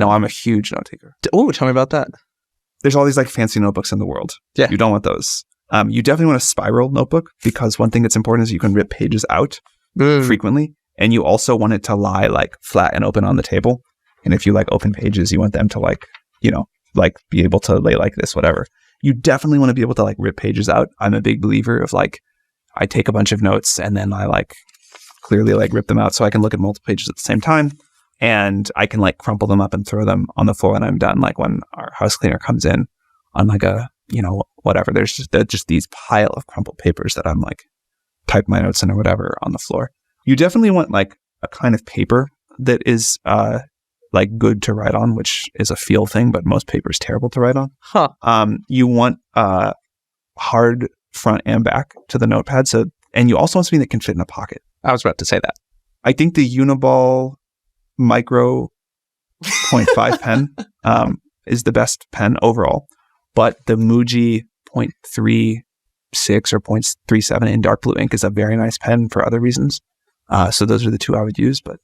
No, I'm a huge note taker. Oh, tell me about that. There's all these like fancy notebooks in the world. Yeah. You don't want those. You definitely want a spiral notebook because one thing that's important is you can rip pages out frequently. And you also want it to lie like flat and open on the table. And if you like open pages, you want them to like, you know, like be able to lay like this, whatever. You definitely want to be able to like rip pages out. I'm a big believer of like, I take a bunch of notes and then I like clearly like rip them out so I can look at multiple pages at the same time. And I can like crumple them up and throw them on the floor when I'm done. Like when our house cleaner comes in on like a, you know, whatever, there's just these pile of crumpled papers that I'm like type my notes in or whatever on the floor. You definitely want like a kind of paper that is like good to write on, which is a feel thing, but most paper is terrible to write on. You want hard front and back to the notepad. So, and you also want something that can fit in a pocket. I was about to say that. I think the Uniball Micro 0.5 pen is the best pen overall, but the Muji 0.36 or 0.37 in dark blue ink is a very nice pen for other reasons. So those are the two I would use, but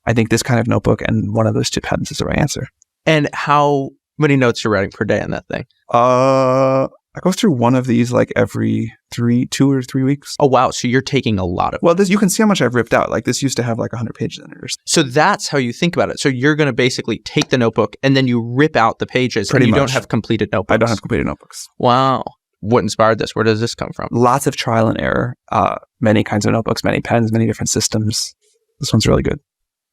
I think this kind of notebook and one of those two pens is the right answer. And how many notes you're writing per day on that thing? I go through one of these like every 2 or 3 weeks. Oh, wow. So you're taking a lot of... Well, this, you can see how much I've ripped out. Like this used to have like 100 pages in it or something. So that's how you think about it. So you're going to basically take the notebook and then you rip out the pages. Pretty and you much. don't have completed notebooks. I don't have completed notebooks. Wow. What inspired this? Where does this come from? Lots of trial and error. Many kinds of notebooks, many pens, many different systems. This one's really good.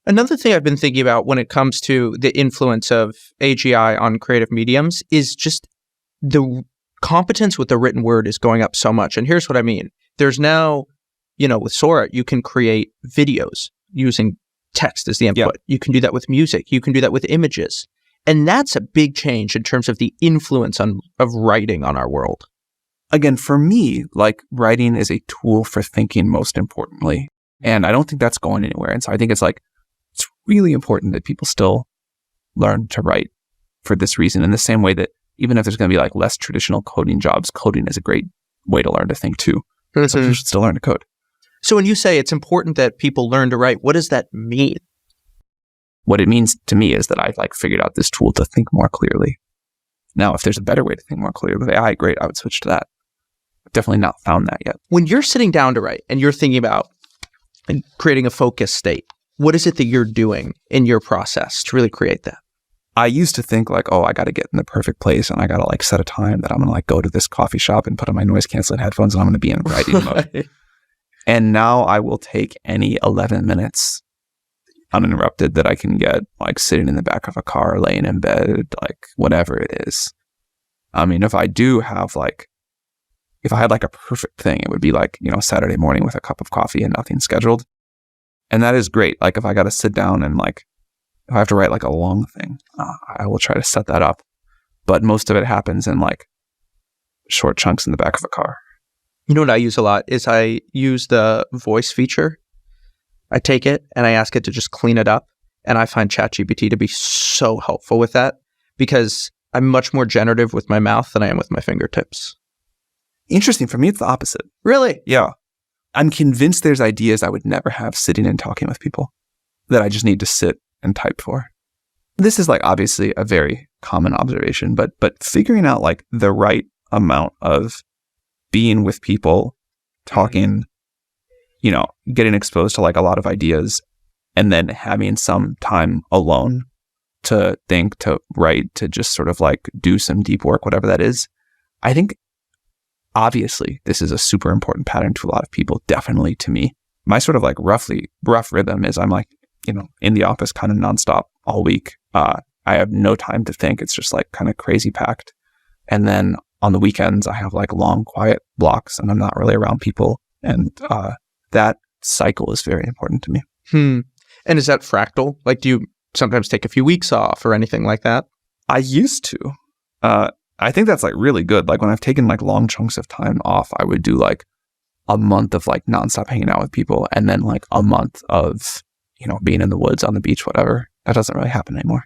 Another thing I've been thinking about when it comes to the influence of AGI on creative mediums is just the competence with the written word is going up so much. And here's what I mean. There's now, you know, with Sora, you can create videos using text as the input. Yeah. You can do that with music. You can do that with images. And that's a big change in terms of the influence of writing on our world. Again, for me, like writing is a tool for thinking most importantly. And I don't think that's going anywhere. And so I think it's like, it's really important that people still learn to write for this reason. In the same way that even if there's going to be like less traditional coding jobs, coding is a great way to learn to think too. So you should still learn to code. So when you say it's important that people learn to write, what does that mean? What it means to me is that I've like figured out this tool to think more clearly. Now, if there's a better way to think more clearly with AI, great, I would switch to that. I've definitely not found that yet. When you're sitting down to write and you're thinking about creating a focus state, what is it that you're doing in your process to really create that? I used to think like, oh, I got to get in the perfect place and I got to like set a time that I'm going to like go to this coffee shop and put on my noise canceling headphones and I'm going to be in writing mode. And now I will take any 11 minutes uninterrupted that I can get, like sitting in the back of a car, laying in bed, like whatever it is. I mean, if I had like a perfect thing, it would be like, you know, Saturday morning with a cup of coffee and nothing scheduled. And that is great. Like if I got to sit down and like, if I have to write like a long thing, I will try to set that up. But most of it happens in like short chunks in the back of a car. You know what I use a lot is I use the voice feature. I take it and I ask it to just clean it up. And I find ChatGPT to be so helpful with that because I'm much more generative with my mouth than I am with my fingertips. Interesting. For me, it's the opposite. Really? Yeah. I'm convinced there's ideas I would never have sitting and talking with people that I just need to sit and type for. This is like obviously a very common observation, but figuring out like the right amount of being with people, talking, you know, getting exposed to like a lot of ideas and then having some time alone to think, to write, to just sort of like do some deep work, whatever that is. I think obviously this is a super important pattern to a lot of people, definitely to me. My sort of like rough rhythm is I'm like, you know, in the office kind of nonstop all week. I have no time to think. It's just like kind of crazy packed. And then on the weekends, I have like long, quiet blocks and I'm not really around people. And that cycle is very important to me. And is that fractal? Like, do you sometimes take a few weeks off or anything like that? I used to. I think that's like really good. Like when I've taken like long chunks of time off, I would do like a month of like nonstop hanging out with people and then like a month of, you know, being in the woods, on the beach, whatever. That doesn't really happen anymore.